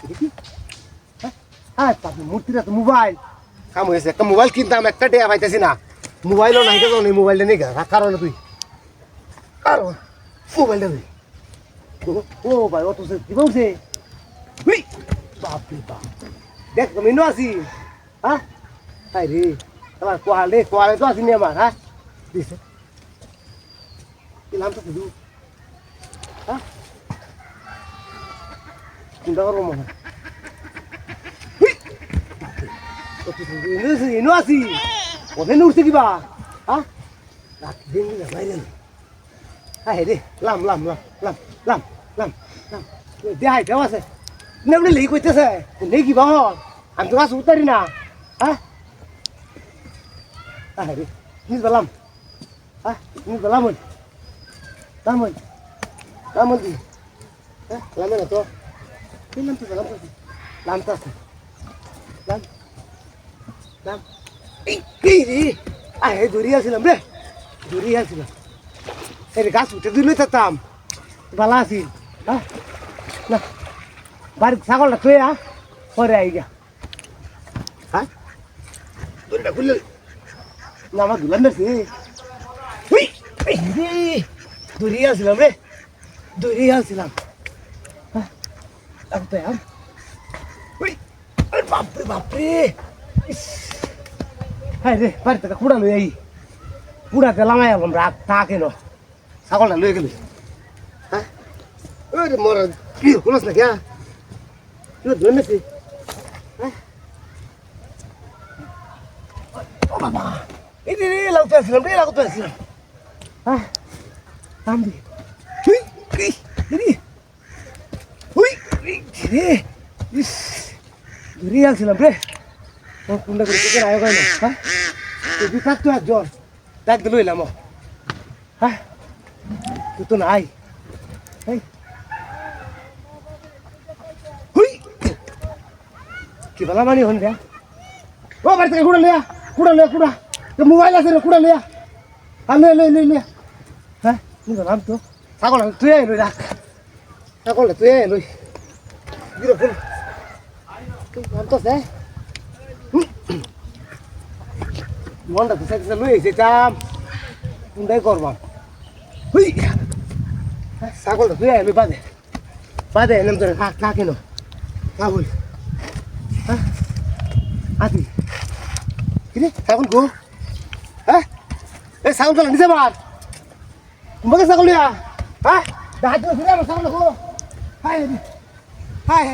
দেখি হ্যাঁ তারপর মূর্তিটা তো মোবাইল কাম হয়েছে একটা মোবাইল কিনতাম একটা টেয়া পাইতেছি না মোবাইলও নাই কেন এই মোবাইলটা নেই রাখ কারণ তুই কারণ মোবাইলটা নেই ও ভাই অত কি বলছে বাপরে বাপ দেখ তুমি নো আসি হ্যাঁ তাই রে তোমার কোয়ালে তো আসিনি আমার হ্যাঁ দিছে নাম তো শুধু হ্যাঁ চিন্তা করবো মনে এনো আসি ওখানে উঠছে কিবা হ্যাঁ রাখি দিন বাইরে হ্যাঁ রে লাম লাম লাম লাম লাম লাম লাম দেখাই দেওয়া আছে নেমনি লেগে করতেছে নেই কিবা হল আমি তো গাছ উঠতারি না হ্যাঁ হ্যাঁ রে নিজ বেলাম হ্যাঁ নিজ বেলাম লামন লামন দি হ্যাঁ লামে না তো কি নাম তো লাম তো আছে লাম লাম এই রে আহে দৌড়িয়ে আসছিলাম রে দৌড়িয়ে আসছিলাম এই গাছ উঠে দিলে তাম ভালো আছি হ্যাঁ না বাড়ির ছাগলটা থুয়ে পরে আই গা হ্যাঁ দড়িটা খুললে না আমার দুলান ধরছি দৌড়িয়ে আসছিলাম রে দৌড়িয়ে আসছিলাম হ্যাঁ বাপরে বাপরে হ্যাঁ রে বাড়ি থেকে কুড়া লই আই কুড়াতে লামাই আলাম রাগ তা কেন ছাগলটা লয়ে গেলি হ্যাঁ ওই মরা কি হলাস না কে তুই ধরেছি হ্যাঁ ও বাবা এই রে লাউতে আসলাম রে লাউতে আসলাম হ্যাঁ নাম দি তুই কি রে হুই রে ইস রে আসলাম রে ও কুন্ডা করে কে আয় গয় না হ্যাঁ তুই বিকাত তো একজন ডাক দিল এলাম হ্যাঁ তুই তো নাই এই হুই কি বলা মানি হন রে ও বাড়ি থেকে কুড়া লিয়া তো মোবাইল আছে রে কুড়া লিয়া আমি লই হ্যাঁ তুই নাম তো ছাগল তুই লই রাখ ছাগল তুই লই গিরো ফুল তুই নাম তো সে মনটা তো সাইকেল লই এসে চাম কোনটাই করবাম হুই ছাগল তুই লই বাদে নাম তোর খা কেন খা বল হ্যাঁ আদি কিরে ছাগল গো হ্যাঁ এই ছাগল নিচে মার তোমাকে ছাগল লিয়া হ্যাঁ দেখা ফিরে আমার ছাগল গো হাই হাই